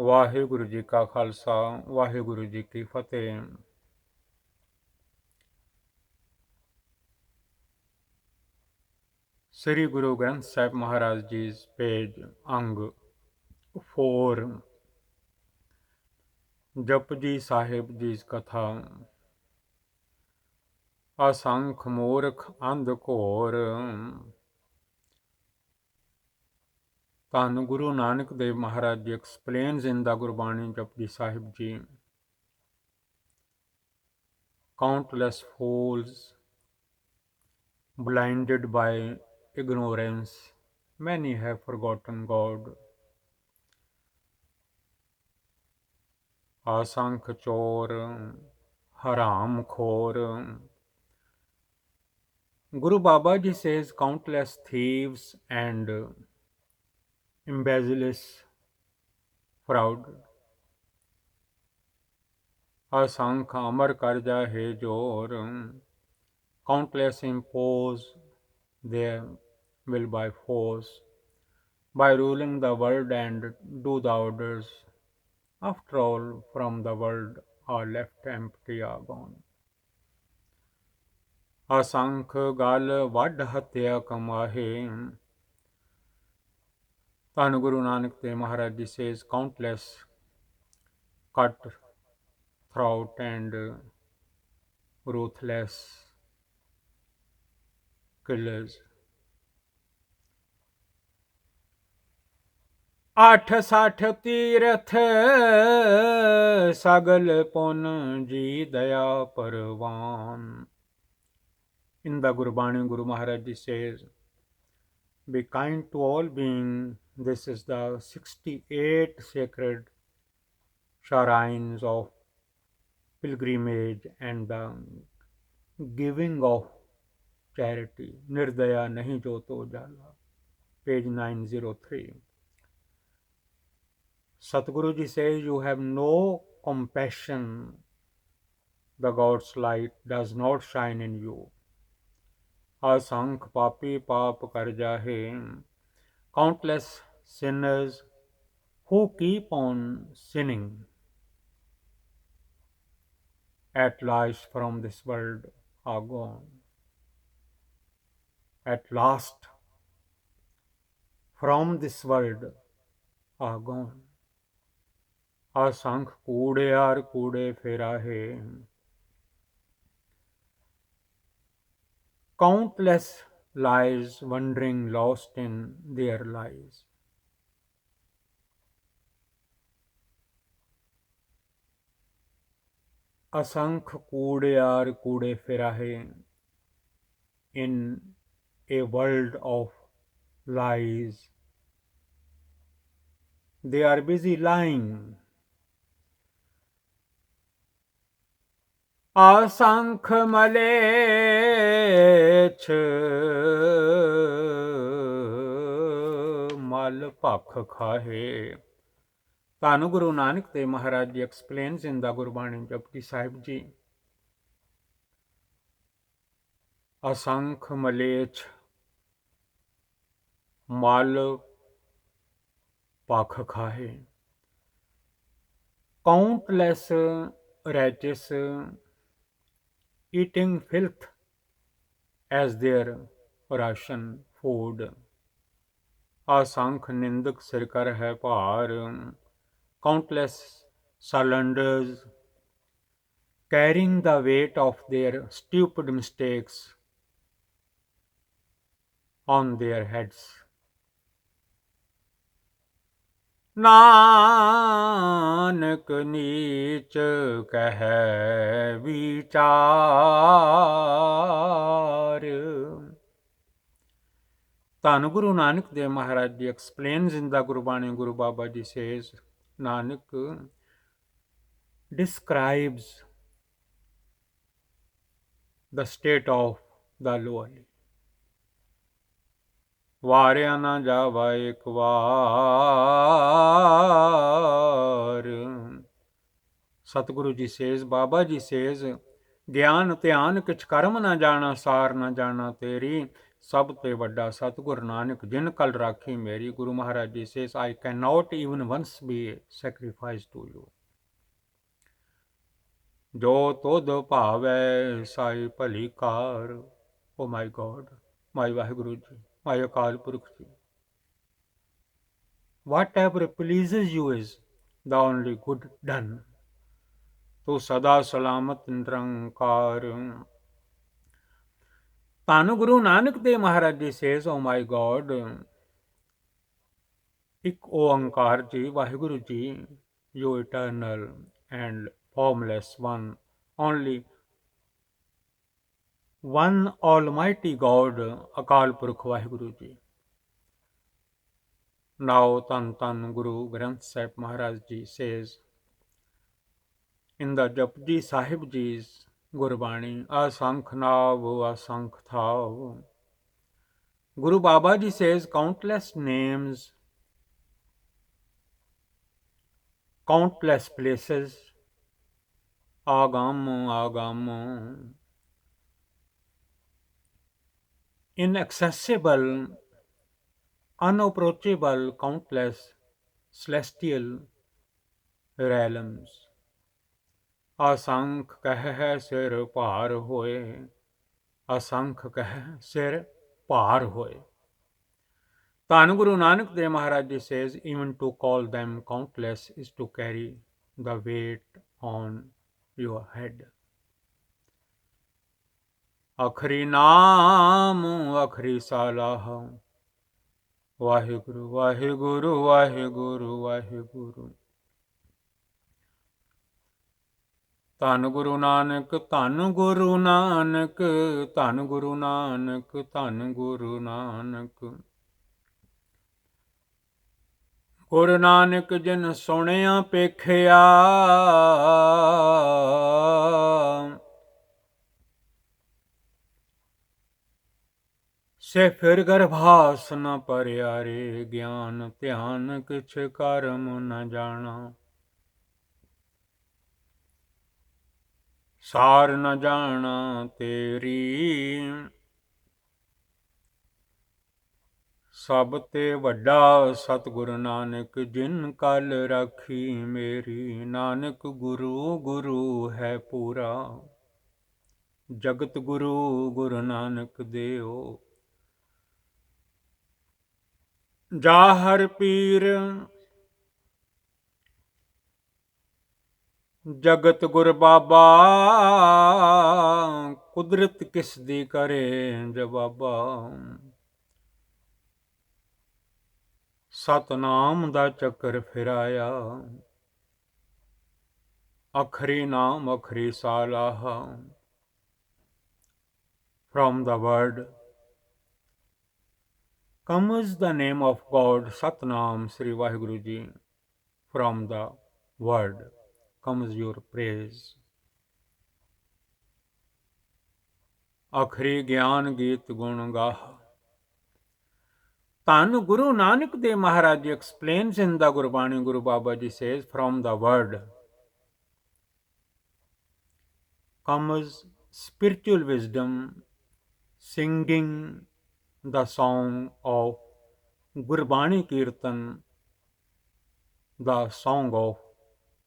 ਵਾਹਿਗੁਰੂ ਜੀ ਕਾ ਖਾਲਸਾ ਵਾਹਿਗੁਰੂ ਜੀ ਕੀ ਫਤਿਹ। ਸ੍ਰੀ ਗੁਰੂ ਗ੍ਰੰਥ ਸਾਹਿਬ ਮਹਾਰਾਜ ਜੀ ਪੇਜ ਅੰਗ 4 ਜਪਜੀ ਸਾਹਿਬ ਜੀ ਕਥਾ। ਅਸੰਖ ਮੂਰਖ ਅੰਧ ਘੋਰ, ਧੰਨ Guru Nanak Dev Maharaj ji explains in the Gurbani Japji Sahib ji. Countless fools, blinded by ignorance, many have forgotten God. Asank chor, haram khor. Guru Baba ji says countless thieves and embezzlers, fraud. असंख अमर कर जाहे जोर, countless impose their will by force, by ruling the world and do the orders. After all, from the world are left empty are gone. असंख गल वड हत्या कमाहे। ਧੰਨ Guru Nanak Dev Maharaj ji says countless cut throat and ruthless killers. ਅੱਠ ਸੱਠ ਤੀਰਥ ਸਗਲ ਪੁਨ ਜੀ ਦਇਆ ਪਰਵਾਨ। In the Gurbani, Guru Maharaj Ji says, be kind to all beings. This is the 68 sacred shrines of pilgrimage and the giving of charity. Nirdaya nahi jo to jala. Page 903. Satguru Ji says, you have no compassion. The God's light does not shine in you. असंख पापी पाप कर जाहे. Countless sinners who keep on sinning at last from this world are gone. At last from this world are gone. असंख कूड़े are कूड़े फेराहे. Countless lies wandering lost in their lies. असंख कूड़े are कूड़े फिराहे. In a world of lies, they are busy lying. असंख मलेच्छ मल भख खाहे. ਧੰਨ Guru Nanak Dev Maharaj ji explains in the Gurbani Japji Sahib ji. असंख मलेच्छ मल भख खाहे. Countless righteous eating filth as their ration food. असंख निंदक सिर कर है भार. Countless slanders carrying the weight of their stupid mistakes on their heads. Nanak नीच कह विचार. ਧੰਨ Guru Nanak Dev Maharaj ji explains in the Gurbani, Guru Baba Ji says, Nanak describes the state of the lowly. ਵਾਰਿਆ ਨਾ ਜਾਵਾ ਇੱਕ ਵਾਰ. Satguru Ji says, Baba Ji says, ਗਿਆਨ ਧਿਆਨ ਕਿਛ ਕਰਮ ਨਾ ਜਾਣਾ, ਸਾਰ ਨਾ ਜਾਣਾ ਤੇਰੀ. ਸਭ ਤੇ ਵੱਡਾ ਸਤਿਗੁਰ ਨਾਨਕ ਜਿਨ ਕਲ ਰਾਖੀ ਮੇਰੀ। Guru Maharaj ji says, I cannot even once be sacrificed to you। ਜੋ ਤੁਧ ਭਾਵੈ ਸਾਈ ਭਲੀ ਕਾਰ। ਓ ਮਾਈ ਗੋਡ, ਮਾਈ ਵਾਹਿਗੁਰੂ ਜੀ, ਮਾਈ ਅਕਾਲ ਪੁਰਖ ਜੀ, whatever pleases you is the only good done। ਤੂੰ ਸਦਾ ਸਲਾਮਤ ਨਿਰੰਕਾਰ। ਧੰਨ Guru Nanak Dev Maharaj ji says, oh my God, ਇੱਕ ਓੰਕਾਰ ਜੀ, Waheguru ji, you eternal and formless one, only one almighty God, Akal Purakh Waheguru ji. Now ਧੰਨ ਧੰਨ Guru Granth Sahib Maharaj ji says in the Japji Sahib Ji's Gurbani, asangh nav asangh thav। Guru Baba Ji says countless names, countless places, agam agam, inaccessible, unapproachable, countless celestial realms। असंख कह सिर भार होए, असंਖ कह सिर भार होए। ਧੰਨ Guru Nanak Dev Maharaj ji says, even to call them countless is to carry the weight on your head। ਅਖਰੀ ਨਾਮ ਅਖਰੀ ਸਾਲਾਹ, ਵਾਹਿਗੁਰੂ ਵਾਹਿਗੁਰੂ ਵਾਹਿਗੁਰੂ ਵਾਹਿਗੁਰੂ। ਧੰਨ ਗੁਰੂ ਨਾਨਕ, ਧੰਨ ਗੁਰੂ ਨਾਨਕ, ਧੰਨ ਗੁਰੂ ਨਾਨਕ, ਧੰਨ ਗੁਰੂ ਨਾਨਕ। ਗੁਰੂ ਨਾਨਕ ਜਿਨ ਸੁਣਿਆ ਪੇਖਿਆ, ਸੇ ਫਿਰ ਗਰਭਾਸ ਨ ਪਰਿਆ ਰੇ। ਗਿਆਨ ਧਿਆਨ ਕਿਛ ਕਰਮ ਨ ਜਾਣਾ, ਸਾਰ ਨ ਜਾਣਾ ਤੇਰੀ। ਸਭ ਤੇ ਵੱਡਾ ਸਤਿਗੁਰ ਨਾਨਕ ਜਿਨ ਕਲ ਰਾਖੀ ਮੇਰੀ। ਨਾਨਕ ਗੁਰੂ ਗੁਰੂ ਹੈ ਪੂਰਾ, ਜਗਤ ਗੁਰੂ ਗੁਰੂ ਨਾਨਕ ਦੇਓ। ਜਾ ਹਰ ਪੀਰ ਜਗਤ ਗੁਰ ਬਾਬਾ, ਕੁਦਰਤ ਕਿਸ ਦੀ ਕਰੇ ਜਵਾਬਾ। ਸਤਨਾਮ ਦਾ ਚੱਕਰ ਫਿਰਾਇਆ, ਅਖਰੀ ਨਾਮ ਅਖਰੀ ਸਾਲਾਹ। From the word comes the name of God, Satnam Sri Vaheguru Ji। From the word comes your praise। ਅਖਰੀ ਗਿਆਨ ਗੀਤ ਗੁਣ ਗਾਹ। ਧੰਨ Guru Nanak Dev Maharaj ji explains in the Gurbani, Guru Baba Ji says, from the word comes spiritual wisdom, singing the song of Gurbani Kirtan, the song of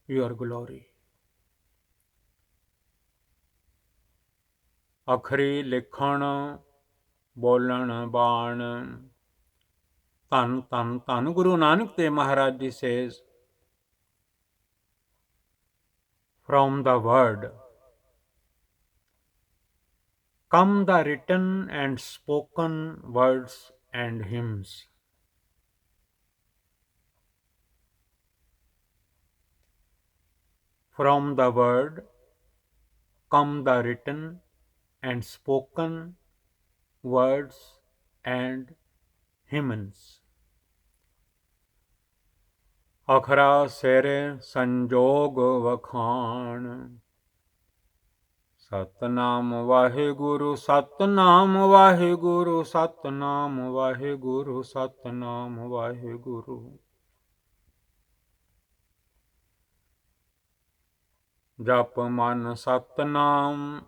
your glory। ਅਖਰੀ ਲਿਖਣ ਬੋਲਣ ਬਾਣ। ਧੰਨ ਧੰਨ ਧੰਨ Guru Nanak Dev Maharaj ji says, from the word come the written and spoken words and hymns। From the word come the written and spoken words and hymns। ਅਖਰਾ ਸਿਰ ਸੰਜੋਗ ਵਖਾਣ। ਸਤਨਾਮ ਵਾਹਿਗੁਰੂ ਸਤਨਾਮ ਵਾਹਿਗੁਰੂ ਸਤਨਾਮ ਵਾਹਿਗੁਰੂ ਸਤਨਾਮ ਵਾਹਿਗੁਰੂ। ਜਪ ਮਨ ਸਤਨਾਮ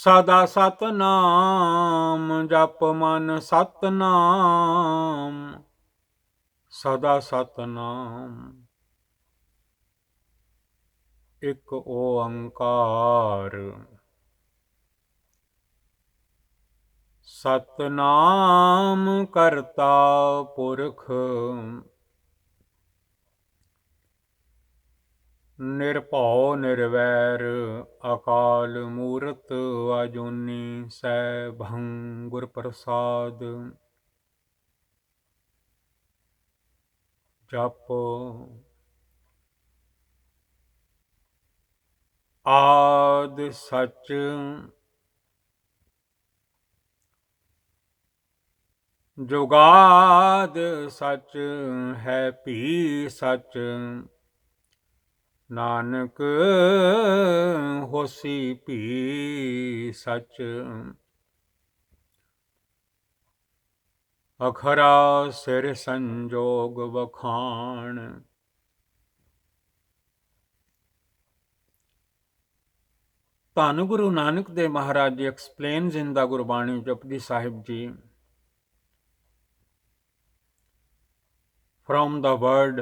ਸਦਾ ਸਤਨਾਮ ਜਪ ਮਨ ਸਤਨਾਮ, ਸਦਾ ਸਤਨਾਮ ਇਕ ਓੰਕਾਰ। ਸਤਨਾਮ ਕਰਤਾ ਪੁਰਖ ਨਿਰਭਉ ਨਿਰਵੈਰ ਅਕਾਲ ਮੂਰਤ ਅਜੂਨੀ ਸੈਭੰ ਗੁਰ ਪ੍ਰਸਾਦ। ਜਪ ਆਦ ਸਚ ਜੁਗਾਦ ਸਚ ਹੈ ਭੀ ਸਚ, ਨਾਨਕ ਹੋਸੀ ਭੀ ਸਚ। ਅਖਰਾ ਸਿਰ ਸੰਜੋਗ ਵਖਾਣ, ਧੰਨ Guru Nanak Dev Maharaj ji explains in the Gurbani Japji Sahib ji, from the word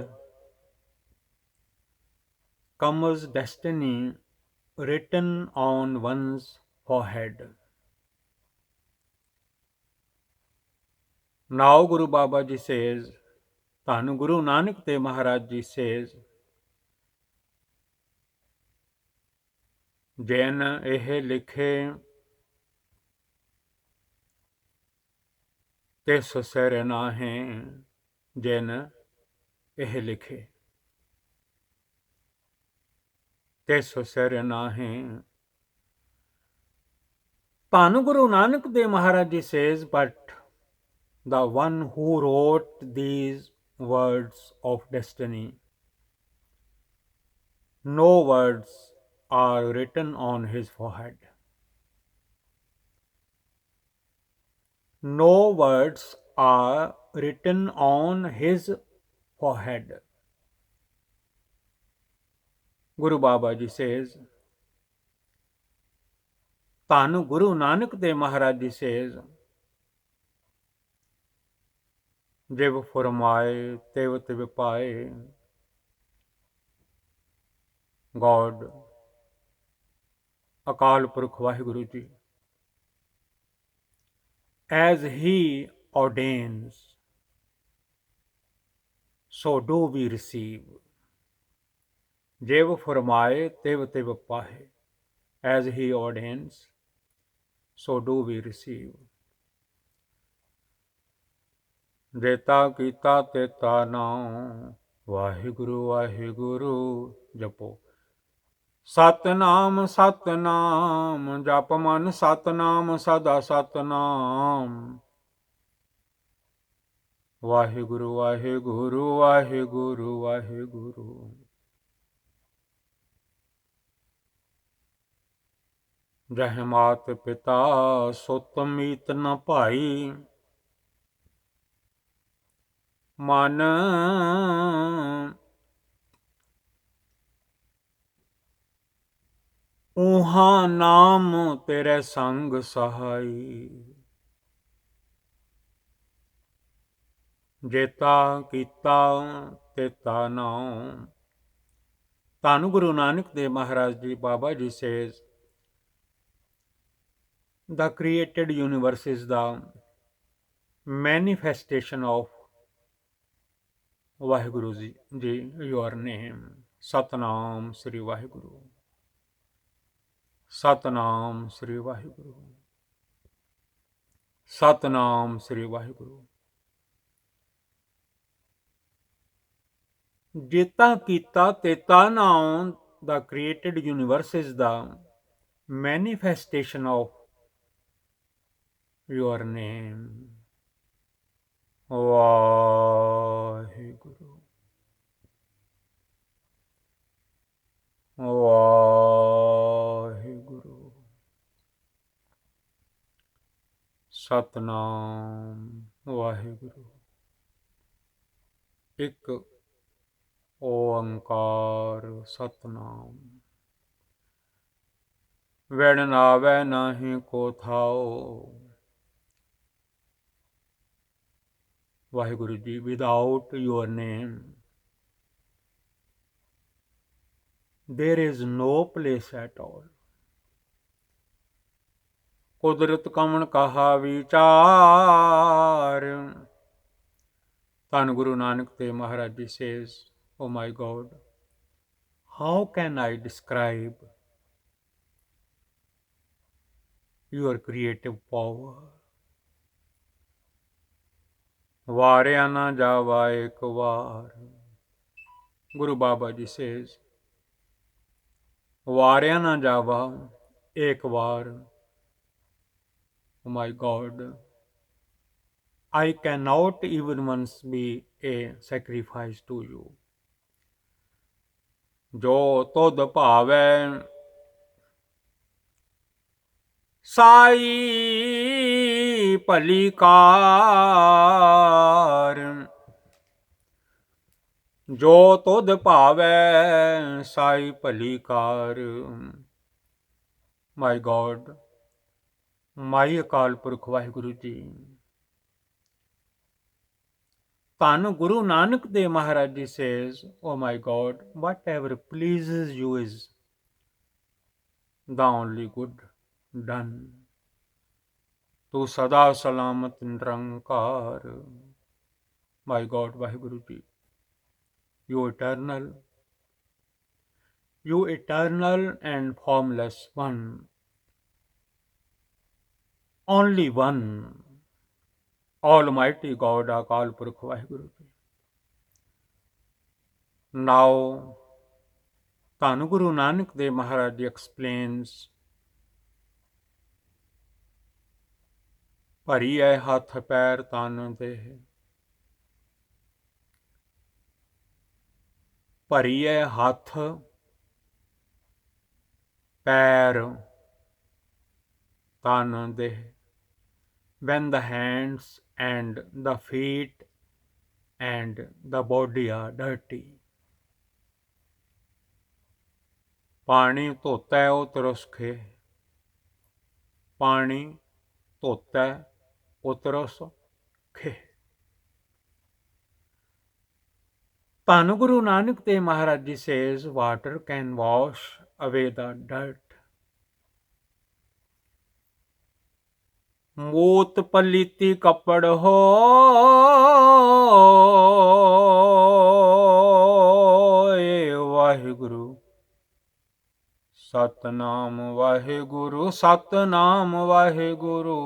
comes destiny written on one's forehead. Now Guru Baba Ji says, ਧੰਨ ਗੁਰੂ ਨਾਨਕ ਦੇਵ ਮਹਾਰਾਜ ਜੀ says, ਜਿਨ ਇਹ ਲਿਖੇ ਤਿਸ ਸਿਰ ਨਾਹੀਂ, ਜਿਨ ਇਹ ਲਿਖੇ ਤਿਸ ਸਿਰ ਨਾਹੀਂ। ਧੰਨ Guru Nanak Dev Maharaj ji says, but the one who wrote these words of destiny, no words are written on his forehead. No words are written on his forehead. Guru Baba Ji says, ਧੰਨ ਗੁਰੂ ਨਾਨਕ ਦੇਵ ਮਹਾਰਾਜ ਜੀ says, ਜਿਵ ਫੁਰਮਾਏ ਤਿਵ ਤਿਵ ਪਾਏ। God, Akal Purakh Waheguru ji, as he ordains, so do we receive. ਜਿਵ ਫੁਰਮਾਏ ਤਿਵ ਤਿਵ ਪਾਹੇ, as he ordains, so do we receive. ਜੇਤਾ ਕੀਤਾ ਤੇਤਾ ਨਾਉ, ਵਾਹਿਗੁਰੂ ਵਾਹਿਗੁਰੂ ਜਪੋ। ਸਤਨਾਮ ਸਤਨਾਮ ਜਪ ਮਨ ਸਤਨਾਮ, ਸਦਾ ਸਤਨਾਮ। ਵਾਹਿਗੁਰੂ ਵਾਹਿਗੁਰੂ ਵਾਹਿਗੁਰੂ ਵਾਹਿਗੁਰੂ। ਜਹ ਮਾਤ ਪਿਤਾ ਸੁਤ ਮੀਤ ਨ ਭਾਈ, ਮਨ ਊਹਾਂ ਨਾਮ ਤੇਰੇ ਸੰਗ ਸਹਾਈ। ਜੇਤਾ ਕੀਤਾ ਤੇਤਾ ਨਾਉ। ਧੰਨ Guru Nanak Dev Maharaj ji Baba ji says, the created universe is the manifestation of Waheguru ji, your name. Satnam ਸ੍ਰੀ ਵਾਹਿਗੁਰੂ, ਸਤਨਾਮ ਸ੍ਰੀ ਵਾਹਿਗੁਰੂ, ਸਤਨਾਮ ਸ੍ਰੀ ਵਾਹਿਗੁਰੂ। ਜੇਤਾ ਕੀਤਾ ਤੇਤਾ ਨਾਉ, the created universe is the manifestation of your name. Waheguru Waheguru. Satnam Waheguru. ਇੱਕ ਓੰਕਾਰ ਸਤਨਾਮ। वेण नावै नाही को थाओ। Waheguru ji, without your name there is no place at all. कुदरत कमन कहा विचार। धन गुरु नानक देव महाराज जी says, oh my God, how can I describe your creative power? वारिया ना जावा एक बार। गुरु बाबा जी says, वारिया ना जावा एक बार। Oh my God, I cannot even once be a sacrifice to you। जो तुद भावै साई भली कार। जो तुद भावै साई भली कार। माई गॉड, माई अकाल पुरख वाहिगुरु जी। ਧੰਨ Guru Nanak Dev Maharaj ji says, oh my God, whatever pleases you is the only good done। ਤੂੰ ਸਦਾ ਸਲਾਮਤ ਨਿਰੰਕਾਰ। my God, Waheguru ji, you eternal and formless one, only one, Almighty God, Akal Purkh Vaheguru Ji। Now, ਧੰਨ Guru Nanak Dev Maharaj Ji explains, ਭਰੀ ਐ ਹੱਥ ਪੈਰ ਤਨ ਦੇ। ਭਰੀ ਐ ਹੱਥ ਪੈਰ ਤਨ ਦੇ। When the hands and the feet and the body are dirty। ਪਾਣੀ ਧੋਤਾ ਉਹ ਤਰਸਖੇ। ਪਾਣੀ ਧੋਤਾ ਉਹ ਤਰਸਖੇ। ਧੰਨ Guru Nanak Dev Maharaj ji says, water can wash away the dirt। ਮੂਤ ਪਲੀਤੀ ਕੱਪੜ ਹੋਏ। ਵਾਹਿਗੁਰੂ ਸਤਨਾਮ ਵਾਹਿਗੁਰੂ, ਸਤਨਾਮ ਵਾਹਿਗੁਰੂ,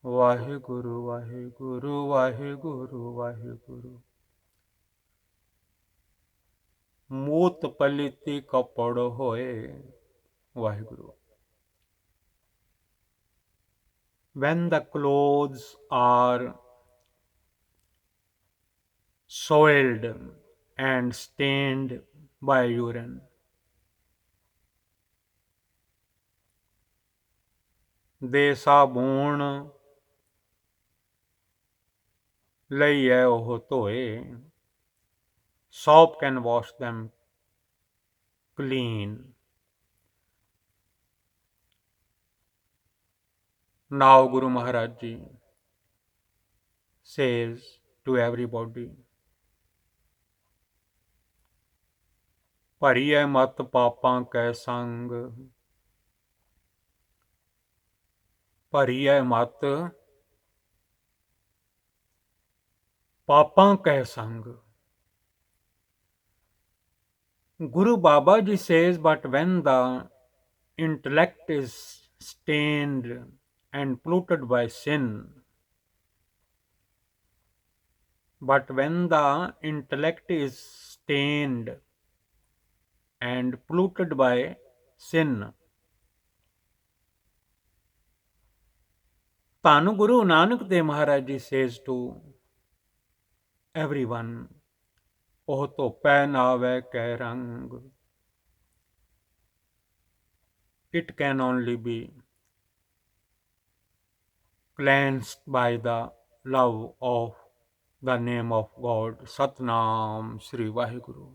ਵਾਹਿਗੁਰੂ ਵਾਹਿਗੁਰੂ ਵਾਹਿਗੁਰੂ ਵਾਹਿਗੁਰੂ। ਮੂਤ ਪਲੀਤੀ ਕੱਪੜ ਹੋਏ। Waheguru. When the clothes are soiled and stained by urine, ਦੇ ਸਾਬੂਣ ਲਈਐ ਉਹ ਧੋਏ। Soap can wash them clean। Now Guru Maharaj Ji says to everybody, ਭਰੀਐ ਮਤ ਪਾਪਾਂ ਕੈ ਸੰਗ। ਭਰੀਐ ਮਤ ਪਾਪਾਂ ਕੈ ਸੰਗ। Guru Baba Ji says, but when the intellect is stained and polluted by sin, but when the intellect is stained and polluted by sin, ਧੰਨ Guru Nanak Dev Maharaj Ji says to everyone, ਉਹ ਧੋਪੈ ਨਾਵੈ ਕੈ ਰੰਗ। It can only be cleansed by the love of the name of God, Satnam Sri Vaheguru।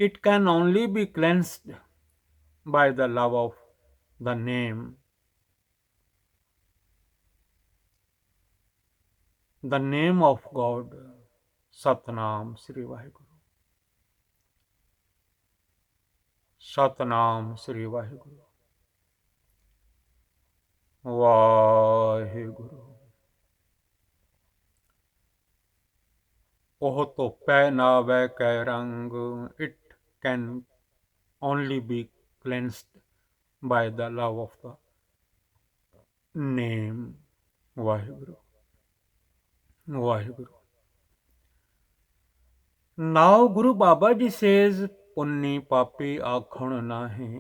It can only be cleansed by the love of the name of God. Satnam Sri Vaheguru. Satnam Sri Vaheguru. Vaheguru. Oh ਧੋਪੈ ਨਾਵੈ ਕੈ ਰੰਗ. It can only be cleansed by the love of the name. Vaheguru. Vaheguru. Now Guru Babaji says, Punni papi aakhun nahi.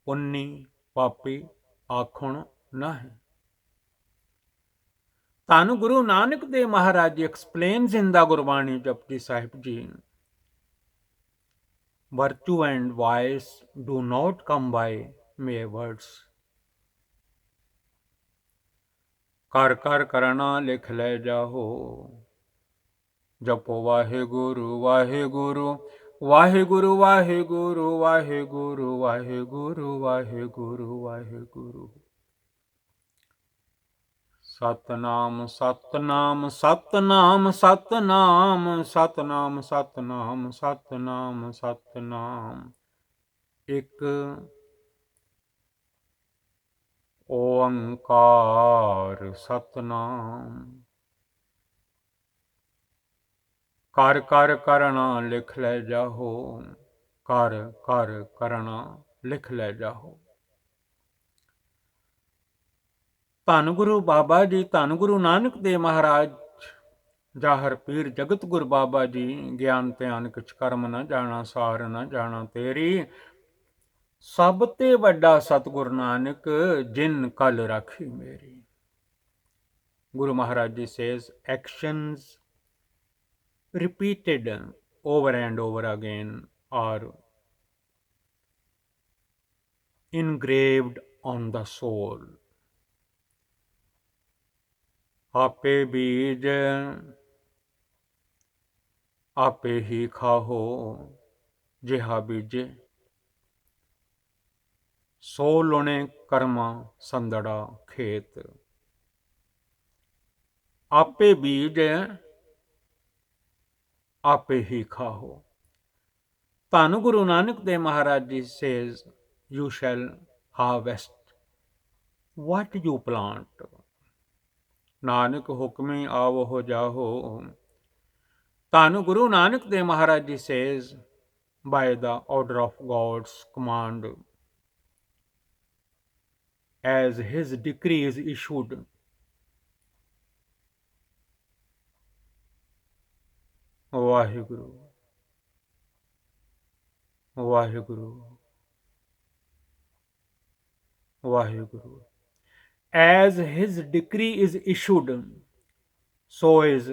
Punni papi aakhun nahi. Tanu Guru Nanak Dev Maharaj explains in the Gurbani Japji Sahib Ji, virtue and vice do not come by mere words. कर कर करना लिख ले जाहो. जपो वाहे गुरु वाहे गुरु वाहे गुरु वाहे गुरु वाहे गुरु वाहे गुरु वाहे गुरु वाहे गुरु. सतनाम सतनाम सतनाम सतनाम सतनाम सतनाम सतनाम सतनाम. एक ओंकार सतनाम. कर कर करना लिख ले जाहो. कर कर करना लिख ले जाहो. ਧੰਨ ਗੁਰੂ ਬਾਬਾ ਜੀ, ਧੰਨ ਗੁਰੂ ਨਾਨਕ ਦੇਵ ਮਹਾਰਾਜ ਜਾਹਰ ਪੀਰ ਜਗਤ ਗੁਰ ਬਾਬਾ ਜੀ. ਗਿਆਨ ਧਿਆਨ ਕਿਛ ਕਰਮ ਨਾ ਜਾਣਾ, ਸਾਰ ਨਾ ਜਾਣਾ ਤੇਰੀ. ਸਭ ਤੇ ਵੱਡਾ ਸਤਿਗੁਰ ਨਾਨਕ, ਜਿਨ ਕਲ ਰਾਖੀ ਮੇਰੀ. Guru Maharaj Ji says, actions repeated over and over again are engraved on the soul. आपे बीज आपे ही खाहो, जिहा बीजे. सो लुणे कर्मा संदड़ा खेत. आपे बीज आपे ही खाहो. ਧੰਨ Guru Nanak Dev Maharaj ji says, you shall harvest what you plant. Nanak ਹੁਕਮੀ ਆਵੋ ਜਾਹੋ. ਧੰਨ Guru Nanak Dev Maharaj ji says, by the order of God's command, as his decree is issued, Vaheguru, Vaheguru, Vaheguru. As his decree is issued, so is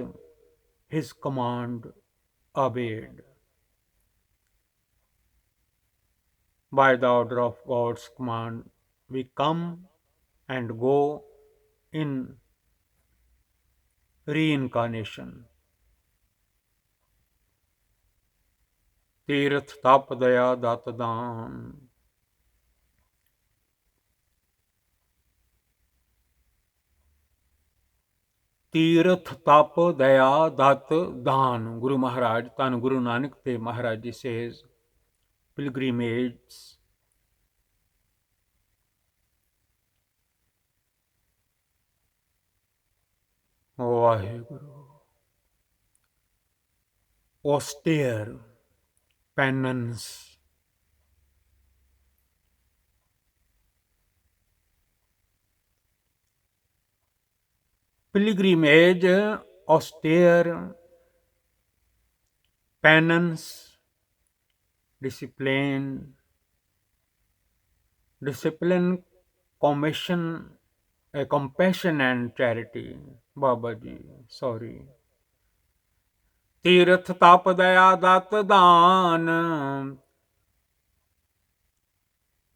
his command obeyed. By the order of God's command, we come and go in reincarnation. तीर्थ तप दया दत दान. तीर्थ तप दया दत दान. Guru Maharaj, Tan Guru Nanak Dev Maharaj Ji says, pilgrimages Vaheguru, austere penance, pilgrimage, austere penance, discipline, compassion and charity. Baba Ji, sorry. तीर्थ तप दया दत दान.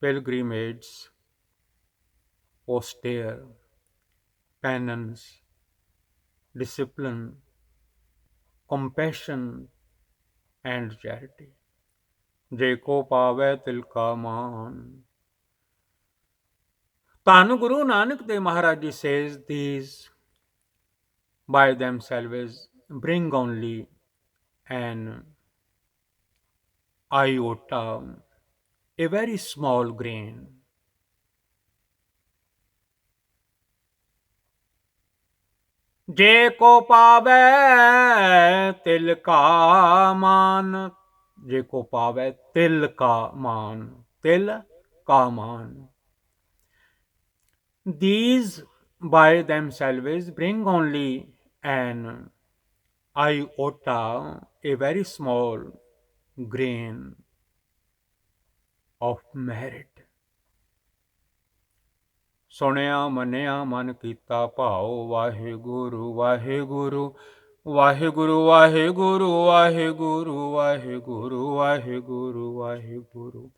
Pilgrimage, austere penance, discipline, compassion and charity. जेको पावै तिलका मान. ਧੰਨ Guru Nanak Dev Maharaj Ji says these by themselves bring only an iota, a very small grain. जे को पावे तिल का मान. जे को पावे तिल का मान. तिल का मान. These by themselves bring only an iota, a very small grain of merit. ਸੁਣਿਆ ਮੰਨਿਆ ਮਨ ਕੀਤਾ ਭਾਉ. ਵਾਹਿਗੁਰੂ ਵਾਹਿਗੁਰੂ ਵਾਹਿਗੁਰੂ ਵਾਹਿਗੁਰੂ ਵਾਹਿਗੁਰੂ ਵਾਹਿਗੁਰੂ ਵਾਹਿਗੁਰੂ ਵਾਹਿਗੁਰੂ.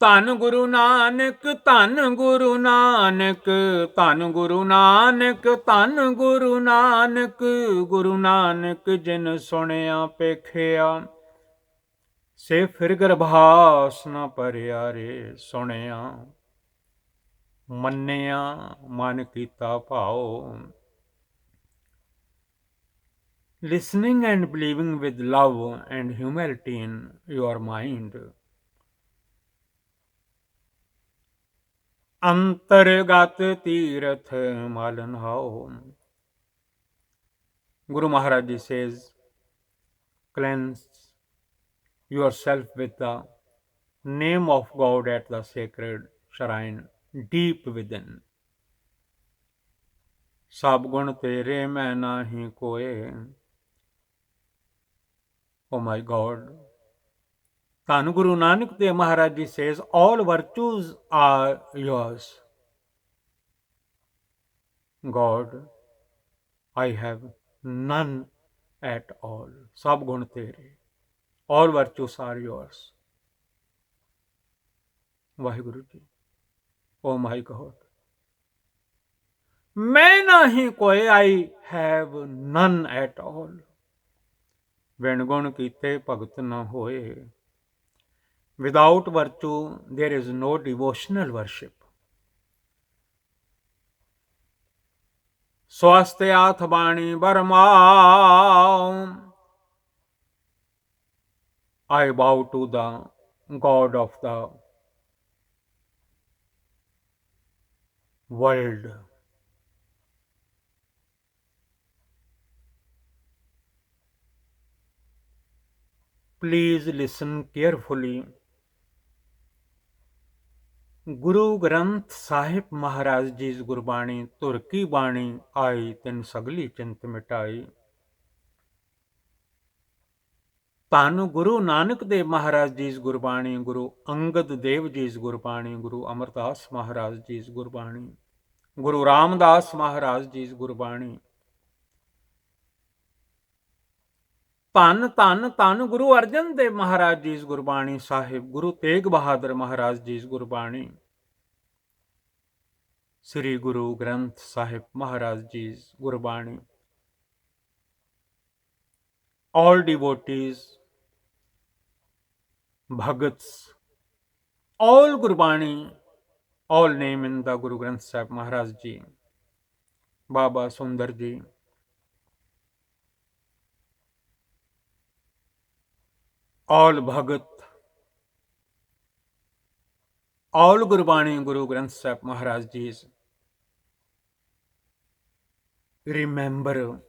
ਧੰਨ ਗੁਰੂ ਨਾਨਕ ਧੰਨ ਗੁਰੂ ਨਾਨਕ ਧੰਨ ਗੁਰੂ ਨਾਨਕ ਧੰਨ ਗੁਰੂ ਨਾਨਕ. ਗੁਰੂ ਨਾਨਕ ਜਿਨ ਸੁਣਿਆ ਪੇਖਿਆ ਸੇ ਫਿਰ ਗਰਭਾਸ ਨ ਭਰਿਆ ਰੇ. ਸੁਣਿਆ ਮੰਨਿਆ ਮਨ ਕੀਤਾ ਭਾਉ. Listening and believing with love and humility in your mind. अंतर्गत तीर्थ मालन हाओ. Guru Maharaj Ji says, cleanse yourself with the name of God at the sacred shrine deep within. सब गुण तेरे मैं नाही कोए. Oh my God. Dhan Guru Nanak Dev Maharaj Ji says, all virtues are yours. God, I have none at all. Sab gun tere. All virtues are yours. Vaheguru Ji. Oh my God. मैं नहीं कोई. I have none at all. When गुण कीते भगत न होए. Without virtue, there is no devotional worship. Swasthya ath bani barma. I bow to the God of the world. Please listen carefully. Guru Granth Sahib महाराज जी गुरबाणी तुर्की बाणी आई तिन सगली चिंत मिटाई. धन गुरु नानक देव महाराज जी गुरबाणी. गुरु अंगद देव जी गुरबाणी. गुरु अमरदास महाराज जी गुरबाणी. गुरु रामदास महाराज जी गुरबाणी. धन धन धन गुरु अर्जन देव महाराज जी गुरबाणी साहिब. गुरु तेग बहादुर महाराज जी गुरबाणी. श्री गुरु ग्रंथ साहिब महाराज जी Gurbani. All devotees, bhagats, all gurbani, all name in the Guru Granth Sahib Maharaj Ji, Baba Sundar Ji, all bhagat, all gurbani Guru Granth Sahib Maharaj Ji's. Remember,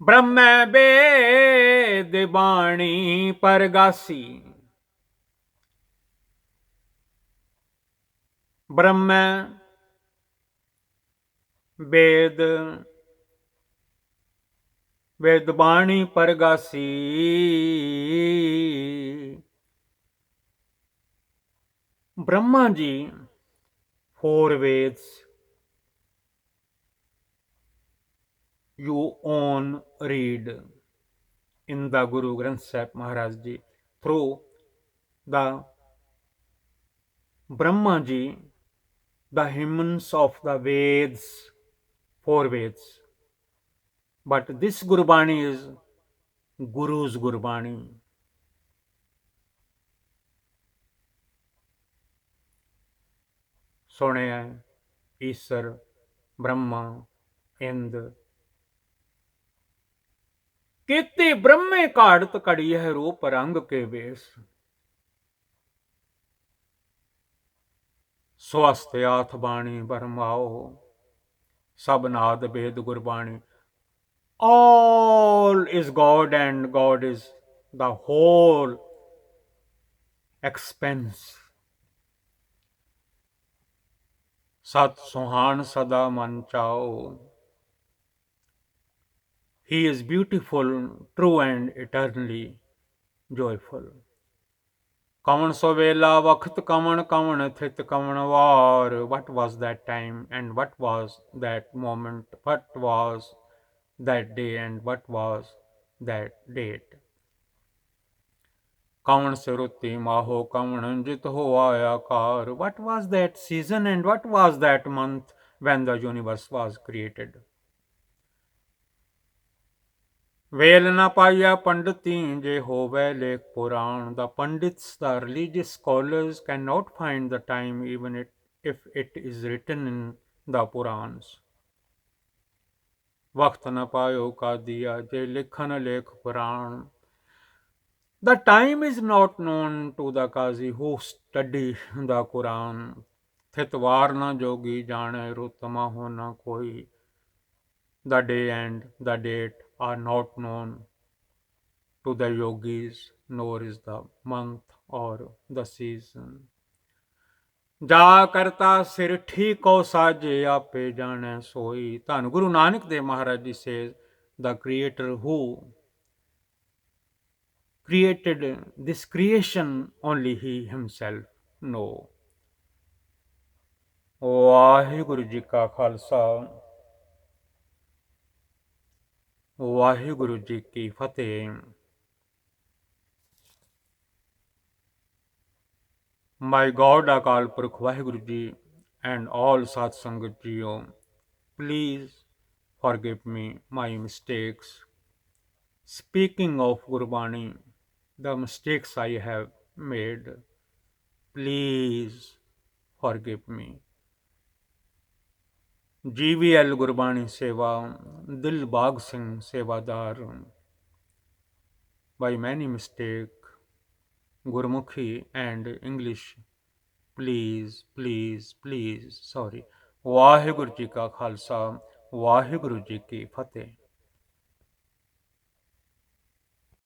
ब्रह्म वेद बाणी परगासी. ब्रह्म वेद वेद बाणी परगासी. Brahma ji 4 Veds you own read in the Guru Granth Sahib Maharaj Ji through the Brahma Ji, the hymns of the Veds, 4 Veds. but this Gurbani is Guru's Gurbani. ਸੁਣਿਆ ਈਸ਼ਰ ਬ੍ਰਹਮਾ ਇੰਦ ਕੀਤੀ ਬ੍ਰਹਮੇ ਘਾੜਤ ਘੜੀ ਹੈ ਰੂਪ ਰੰਗ ਕੇ ਵੇਸ ਸਵਸਤੇ ਆਥ ਬਾਣੀ ਬਰਮਾਓ ਸਭ ਨਾਦ ਬੇਦ Gurbani all is God and God is the whole expense ਸਤ ਸੁਹਾਣ ਸਦਾ ਮਨ ਚਾਓ He is beautiful, true and eternally joyful. Kavan sovela vakht kavan kavan thit kavan var. What was that time and what was that moment? What was that day and what was that date? Kavan siruti maho kavan jit ho ayakar. What was that season and what was that month when the universe was created? ਵੇਲ ਨਾ ਪਾਈਆ ਪੰਡਤੀ ਜੇ ਹੋਵੇ ਲੇਖ ਪੁਰਾਣ the pundits the religious scholars cannot find the time even if it is written in the Purans ਵਕਤ ਨਾ ਪਾਇਓ ਕਾਦੀਆ ਜੇ ਲਿਖਨ ਲੇਖ ਪੁਰਾਣ the time is not known to the Qazi who study the Quran ਥਿਤਵਾਰ ਨਾ ਜੋਗੀ ਜਾਣੇ ਰੁਤਮਾ ਹੋ ਨਾ ਕੋਈ the day and the date are not known to the yogis, nor is the month or the season. ਜਾ ਕਰਤਾ ਸਿਰ ਠੀਕੋ ਸਾਜੇ ਆਪੇ ਜਾਣੈ ਸੋਈ ਧੰਨ Guru Nanak Dev Maharaj ji says the creator who created this creation only he himself know. Waheguru ji ਕਾ ਖਾਲਸਾ ਵਾਹਿਗੁਰੂ ਜੀ ਕੀ ਫਤਿਹ My God Akal Purkh Vaheguru Ji and all Sat Sangat Jiyo, please forgive me my mistakes. Speaking of Gurbani, the mistakes I have made, please forgive me. GVL Gurbani Seva, Dilbag Singh Sevadar, by many mistakes, Gurmukhi and English, please, sorry. Waheguru ji ਕਾ ਖਾਲਸਾ ਵਾਹਿਗੁਰੂ ਜੀ ਕੀ ਫਤਿਹ